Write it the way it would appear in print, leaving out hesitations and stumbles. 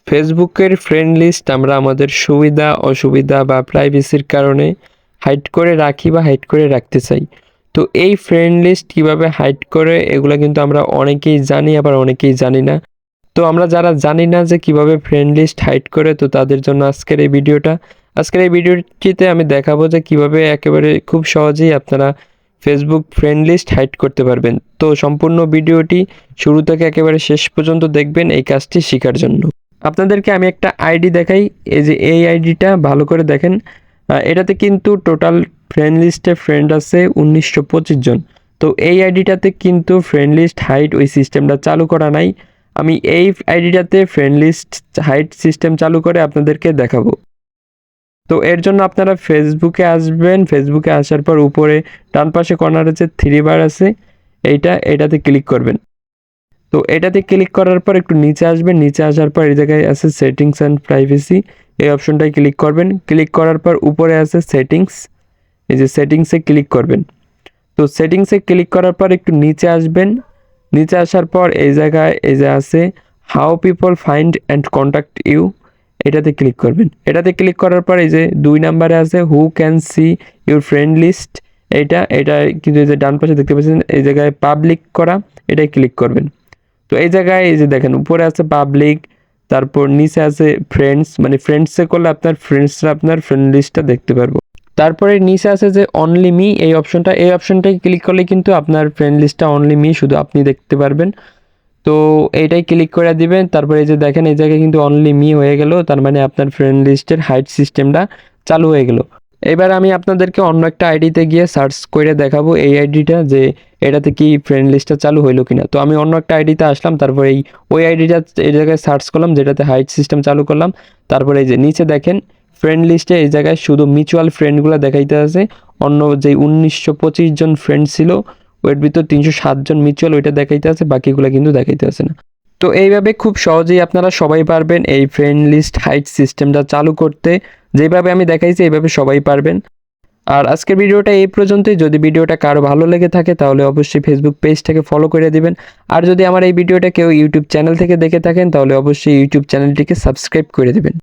ফেসবুকের friend list আমরা আমাদের সুবিধা অসুবিধা বা প্রাইভেসির কারণে হাইড করে রাখি বা হাইড করে রাখতে চাই। তো এই ফ্রেন্ড লিস্ট কীভাবে হাইড করে এগুলো কিন্তু আমরা অনেকেই জানি, আবার অনেকেই জানি না। তো আমরা যারা জানি না যে কিভাবে ফ্রেন্ড লিস্ট হাইড করে, তো তাদের জন্য আজকের এই ভিডিওটা। আজকের এই ভিডিওটিতে আমি দেখাবো যে কিভাবে একেবারে খুব সহজেই আপনারা ফেসবুক ফ্রেন্ড লিস্ট হাইড করতে পারবেন। তো সম্পূর্ণ ভিডিওটি শুরু থেকে একেবারে শেষ পর্যন্ত দেখবেন এই কাজটি শেখার জন্য। আপনাদেরকে আমি একটা আইডি দেখাই, এই যে এই আইডিটা ভালো করে দেখেন। এটাতে কিন্তু টোটাল ফ্রেন্ড লিস্টে ফ্রেন্ড আছে 1925 জন। তো এই আইডিটাতে কিন্তু ফ্রেন্ড লিস্ট হাইড ওই সিস্টেমটা চালু করা নাই। আমি এই আইডিটাতে ফ্রেন্ড লিস্ট হাইড সিস্টেম চালু করে আপনাদেরকে দেখাবো। তো এর জন্য আপনারা ফেসবুকে আসবেন। ফেসবুকে আসার পর উপরে ডান পাশে কর্নারে যে 3 বার আছে এটাতে ক্লিক করবেন। তো এটাতে ক্লিক করার পর একটু নিচে আসবেন। নিচে আসার পর এই জায়গায় আছে সেটিংস অ্যান্ড প্রাইভেসি, এই অপশনটায় ক্লিক করবেন। ক্লিক করার পর উপরে আছে সেটিংস, এই যে সেটিংসে ক্লিক করবেন। তো সেটিংসে ক্লিক করার পর একটু নিচে আসবেন। নিচে আসার পর এই জায়গায় এই যে আছে how people find and contact you, এটাতে ক্লিক করবেন। এটাতে ক্লিক করার পর এই যে 2 নম্বরে আছে who can see your friend list, এটা কিন্তু এই যে ডান পাশে দেখতে পাচ্ছেন এই জায়গায় পাবলিক করা, এটাই ক্লিক করবেন। তো এই জায়গায় এই যে দেখেন উপরে আছে পাবলিক, তারপর নিচে আছে ফ্রেন্ডস, মানে ফ্রেন্ডসে করলে আপনার ফ্রেন্ডসরা আপনার ফ্রেন্ড লিস্টটা দেখতে পারবো। তারপরে নিচে আছে যে অনলি মি, এই অপশনটাই ক্লিক করলে কিন্তু আপনার ফ্রেন্ড লিস্টটা অনলি মি, শুধু আপনি দেখতে পারবেন। তো এইটাই ক্লিক করে দিবেন। তারপরে এই যে দেখেন এই জায়গায় কিন্তু অনলি মি হয়ে গেল, তার মানে আপনার ফ্রেন্ড লিস্টের হাইড সিস্টেমটা চালু হয়ে গেল। এবার আমি আপনাদেরকে অন্য একটা আইডিতে গিয়ে সার্চ করে দেখাবো এই আইডিটা, যে এটাতে কি ফ্রেন্ড লিস্টটা চালু হইলো কিনা। তো আমি অন্য একটা আইডিতে আসলাম, তারপরে ওই আইডিটা এই জায়গায় সার্চ করলাম যেটাতে হাইড সিস্টেম চালু করলাম। তারপরে এই যে নিচে দেখেন ফ্রেন্ড লিস্টে এই জায়গায় শুধু মিউচুয়াল ফ্রেন্ডগুলো দেখাইতে আছে। অন্য যে 1925 জন ফ্রেন্ড ছিল ওর ভিতর 307 জন মিউচুয়াল, ওইটা দেখাইতে আছে, বাকিগুলো কিন্তু দেখাইতে আছে না। তো এইভাবে খুব সহজেই আপনারা সবাই পারবেন এই ফ্রেন্ড লিস্ট হাইড সিস্টেমটা চালু করতে। যেভাবে আমি দেখাইছি এইভাবে সবাই পারবেন। আর আজকের ভিডিওটা এই পর্যন্তই। যদি ভিডিওটা কারো ভালো লেগে থাকে তাহলে অবশ্যই ফেসবুক পেজটাকে ফলো করে দিবেন। আর যদি আমার এই ভিডিওটা কেউ ইউটিউব চ্যানেল থেকে দেখে থাকেন তাহলে অবশ্যই ইউটিউব চ্যানেলটিকে সাবস্ক্রাইব করে দিবেন।